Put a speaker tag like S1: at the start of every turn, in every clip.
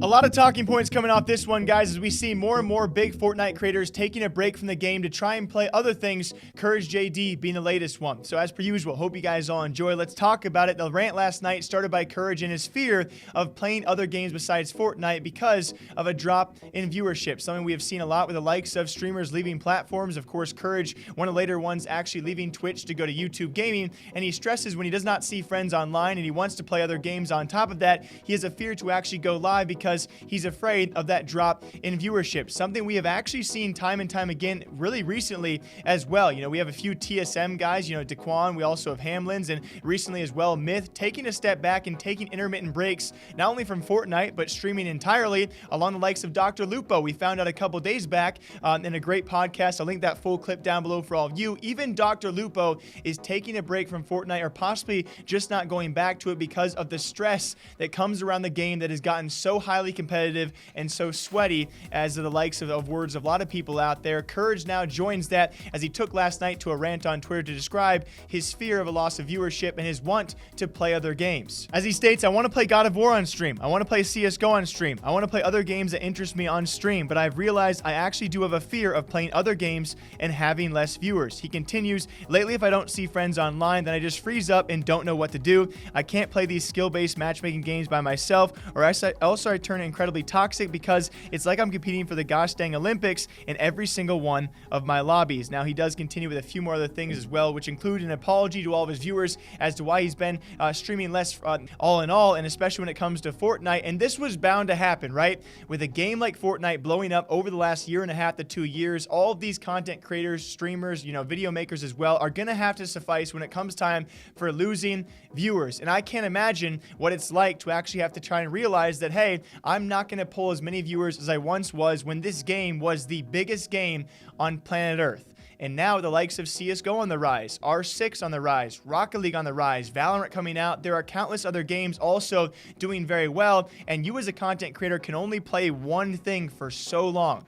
S1: A lot of talking points coming off this one, guys, as we see more and more big Fortnite creators taking a break from the game to try and play other things, Courage JD being the latest one. So as per usual, hope you guys all enjoy. Let's talk about it. The rant last night started by Courage and his fear of playing other games besides Fortnite because of a drop in viewership, something we have seen a lot with the likes of streamers leaving platforms. Of course, Courage, one of the later ones, actually leaving Twitch to go to YouTube Gaming, and he stresses when he does not see friends online and he wants to play other games on top of that, he has a fear to actually go live because he's afraid of that drop in viewership. Something we have actually seen time and time again really recently as well. You know, we have a few TSM guys, you know, Daquan, we also have Hamlins, and recently as well, Myth, taking a step back and taking intermittent breaks, not only from Fortnite, but streaming entirely along the likes of DrLupo. We found out a couple days back in a great podcast. I'll link that full clip down below for all of you. Even DrLupo is taking a break from Fortnite, or possibly just not going back to it because of the stress that comes around the game that has gotten so highly competitive and so sweaty, as the likes of words of a lot of people out there. Courage now joins that as he took last night to a rant on Twitter to describe his fear of a loss of viewership and his want to play other games. As he states, I want to play God of War on stream. I want to play CSGO on stream. I want to play other games that interest me on stream, but I've realized I actually do have a fear of playing other games and having less viewers. He continues, lately if I don't see friends online, then I just freeze up and don't know what to do. I can't play these skill-based matchmaking games by myself, or else I turn incredibly toxic because it's like I'm competing for the gosh dang Olympics in every single one of my lobbies. Now, he does continue with a few more other things as well, which include an apology to all of his viewers as to why he's been streaming less all in all, and especially when it comes to Fortnite. And this was bound to happen, right? With a game like Fortnite blowing up over the last year and a half to 2 years, all of these content creators, streamers, you know, video makers as well, are going to have to suffice when it comes time for losing viewers. And I can't imagine what it's like to actually have to try and realize that, hey, I'm not going to pull as many viewers as I once was when this game was the biggest game on planet Earth. And now the likes of CSGO on the rise, R6 on the rise, Rocket League on the rise, Valorant coming out. There are countless other games also doing very well. And you as a content creator can only play one thing for so long.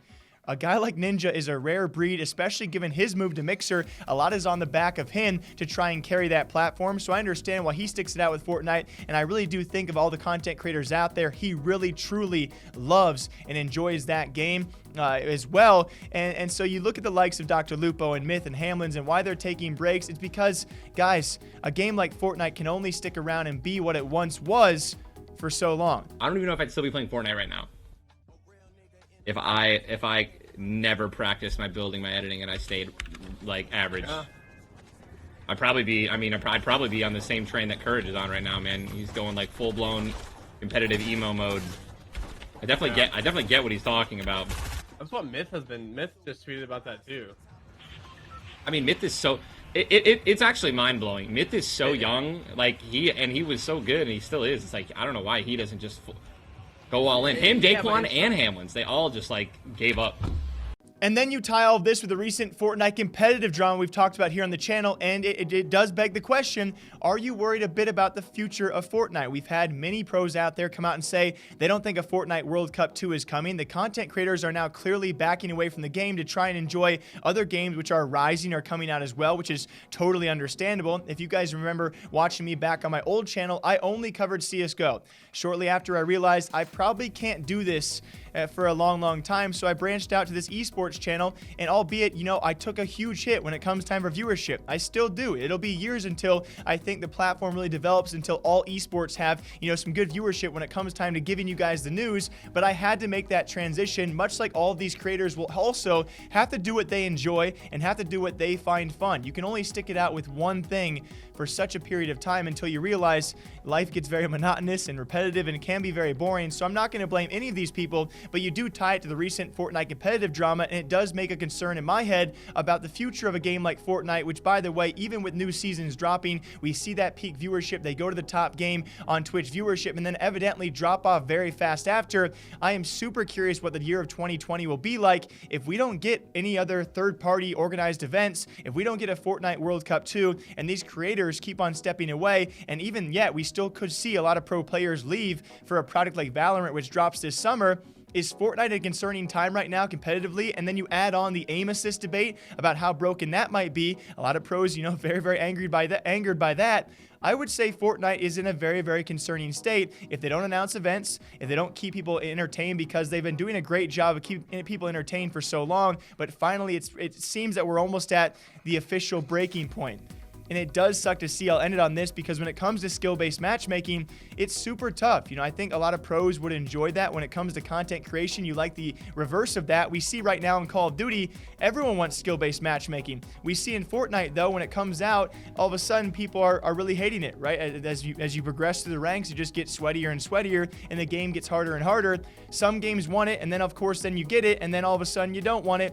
S1: A guy like Ninja is a rare breed, especially given his move to Mixer. A lot is on the back of him to try and carry that platform. So I understand why he sticks it out with Fortnite. And I really do think of all the content creators out there, he really, truly loves and enjoys that game as well. And so you look at the likes of DrLupo and Myth and Hamlins and why they're taking breaks. It's because, guys, a game like Fortnite can only stick around and be what it once was for so long.
S2: I don't even know if I'd still be playing Fortnite right now. If I never practiced my building, my editing, and I stayed like average, I'd probably be. I mean, I'd probably be on the same train that Courage is on right now, man. He's going like full blown competitive emo mode. I definitely get what he's talking about.
S3: That's what Myth has been. Myth just tweeted about that too.
S2: I mean, Myth is so. It's actually mind blowing. Myth is so young. Like he was so good, and he still is. It's like I don't know why he doesn't just go all in. Him, Daquan, and Hamlins, they all just like gave up.
S1: And then you tie all of this with the recent Fortnite competitive drama we've talked about here on the channel, and it does beg the question, are you worried a bit about the future of Fortnite? We've had many pros out there come out and say they don't think a Fortnite World Cup 2 is coming. The content creators are now clearly backing away from the game to try and enjoy other games which are rising or coming out as well, which is totally understandable. If you guys remember watching me back on my old channel, I only covered CSGO. Shortly after, I realized I probably can't do this for a long time, so I branched out to this esports channel, and albeit, you know, I took a huge hit when it comes time for viewership. I still do. It'll be years until I think the platform really develops, until all esports have, you know, some good viewership when it comes time to giving you guys the news, but I had to make that transition, much like all of these creators will also have to do what they enjoy and have to do what they find fun. You can only stick it out with one thing for such a period of time until you realize life gets very monotonous and repetitive and it can be very boring. So I'm not going to blame any of these people, but you do tie it to the recent Fortnite competitive drama, and it does make a concern in my head about the future of a game like Fortnite, which, by the way, even with new seasons dropping, we see that peak viewership. They go to the top game on Twitch viewership and then evidently drop off very fast after. I am super curious what the year of 2020 will be like if we don't get any other third-party organized events, if we don't get a Fortnite World Cup 2, and these creators keep on stepping away, and even yet, we still could see a lot of pro players leave for a product like Valorant, which drops this summer. Is Fortnite a concerning time right now competitively? And then you add on the aim assist debate about how broken that might be. A lot of pros, you know, very angered by that. I would say Fortnite is in a very, very concerning state if they don't announce events, if they don't keep people entertained, because they've been doing a great job of keeping people entertained for so long. But finally, it seems that we're almost at the official breaking point. And it does suck to see. I'll end it on this, because when it comes to skill-based matchmaking, it's super tough. You know, I think a lot of pros would enjoy that. When it comes to content creation, you like the reverse of that. We see right now in Call of Duty, everyone wants skill-based matchmaking. We see in Fortnite, though, when it comes out, all of a sudden people are really hating it, right? As you progress through the ranks, you just get sweatier and sweatier, and the game gets harder and harder. Some games want it, and then of course then you get it, and then all of a sudden you don't want it.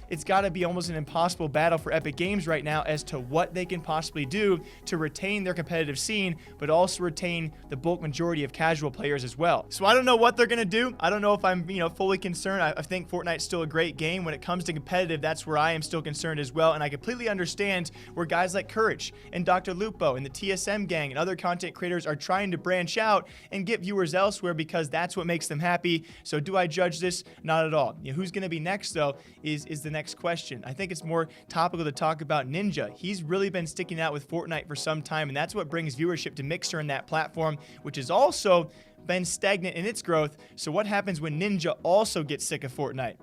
S1: It's got to be almost an impossible battle for Epic Games right now as to what they can possibly do to retain their competitive scene, but also retain the bulk majority of casual players as well. So I don't know what they're going to do. I don't know if I'm, fully concerned. I think Fortnite's still a great game. When it comes to competitive, that's where I am still concerned as well. And I completely understand where guys like Courage and DrLupo and the TSM gang and other content creators are trying to branch out and get viewers elsewhere, because that's what makes them happy. So do I judge this? Not at all. Who's going to be next, though, is the next question. I think it's more topical to talk about Ninja. He's really been sticking out with Fortnite for some time, and that's what brings viewership to Mixer in that platform, which has also been stagnant in its growth. So what happens when Ninja also gets sick of Fortnite?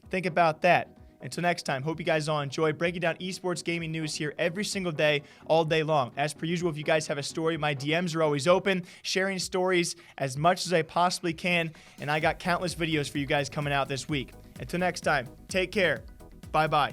S1: Think about that. Until next time, hope you guys all enjoy breaking down esports gaming news here every single day, all day long. As per usual, if you guys have a story, my DMs are always open, sharing stories as much as I possibly can, and I got countless videos for you guys coming out this week. Until next time, take care. Bye-bye.